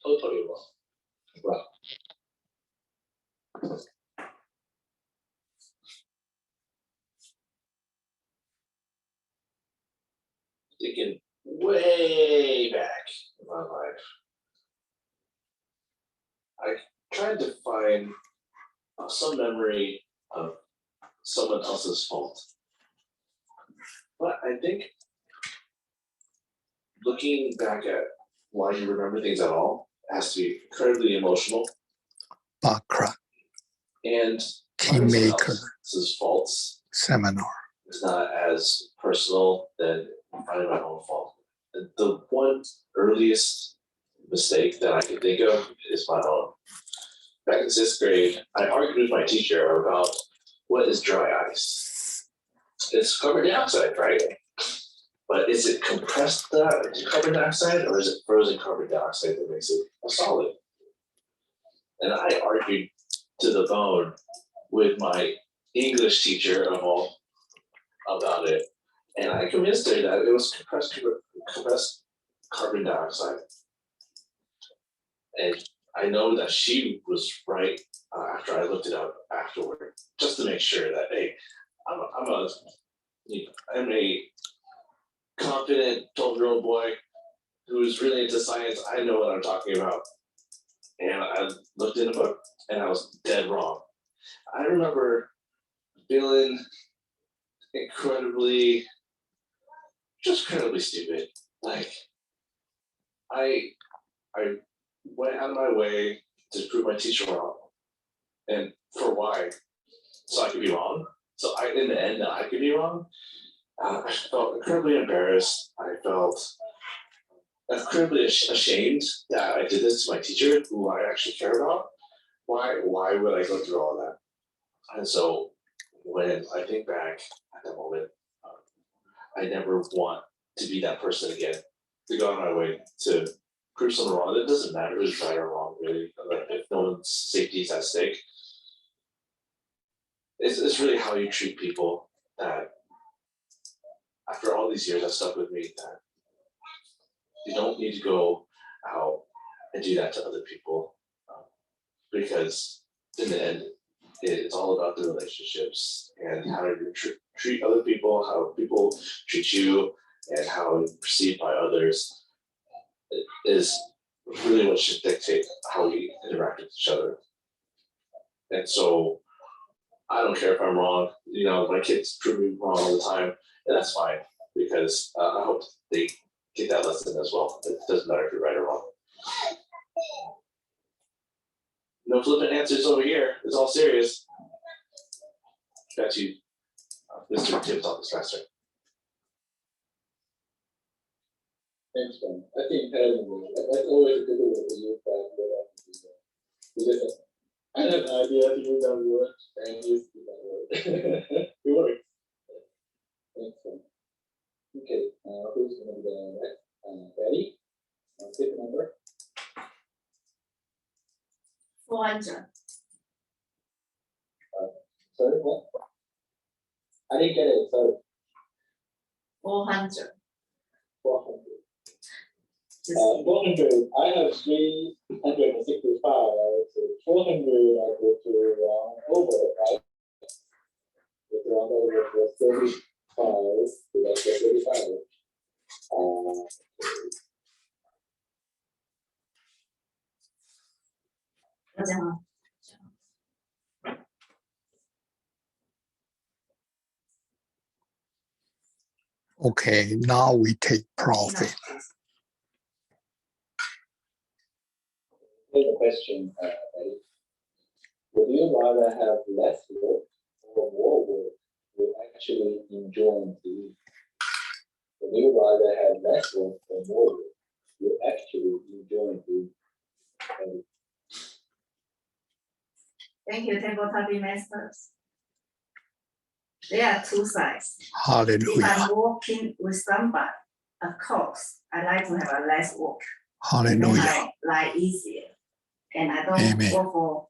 totally wrong. Right. Thinking way back in my life, I tried to find some memory of someone else's fault. But I think looking back at why you remember things at all has to be incredibly emotional. Baccarat, And Kingmaker else's faults seminar. is not as personal than finding my own fault. And the one earliest mistake that I can think of is my own. Back in 6th grade, I argued with my teacher about what is dry ice. It's carbon dioxide, right? But is it compressed carbon dioxide or is it frozen carbon dioxide that makes it a solid? And I argued to the bone with my English teacher of all about it. And I convinced her that it was compressed carbon dioxide. And I know that she was right after I looked it up afterward, just to make sure that, hey, I'm a confident 12-year-old boy who is really into science. I know what I'm talking about. And I looked in a book and I was dead wrong. I remember feeling incredibly stupid. Like I went out of my way to prove my teacher wrong. And for why? So I could be wrong. So in the end, I could be wrong. I felt incredibly embarrassed. I felt incredibly ashamed that I did this to my teacher, who I actually care about. Why would I go through all that? And so when I think back at that moment, I never want to be that person again, to go on my way to prove someone wrong. It doesn't matter who's right or wrong, really. If no one's safety is at stake, it's really how you treat people that, after all these years, have stuck with me. That you don't need to go out and do that to other people, because in the end, it's all about the relationships and how you treat other people, how people treat you, and how you're perceived by others. It is really what should dictate how we interact with each other. And so I don't care if I'm wrong. My kids prove me wrong all the time, and that's fine, because I hope they get that lesson as well. It doesn't matter if you're right or wrong. No flippant answers over here. It's all serious. Got you, Mr. Tim, talk this faster. Thanks, man. I think that's always a good way to use that. I have an idea to use that word and use that word. It works. Thanks, man. Okay, who's going to be the next? Betty? Pick a number. 400. Sorry, what? I didn't get it, sorry. 400. 400. 400, I have 365, so 400 I go to round over, right? With round over for 35, so that's 35. Okay, now we take profit. Here's a question, Eddie. Would you rather have less work or more work you actually enjoy doing? Would you rather have less work or more work you actually enjoy doing? Thank you, tabletop masters. There are two sides. Hallelujah. If I'm working with somebody, of course, I like to have a less work. Hallelujah. Life easier. And I don't Amen. work for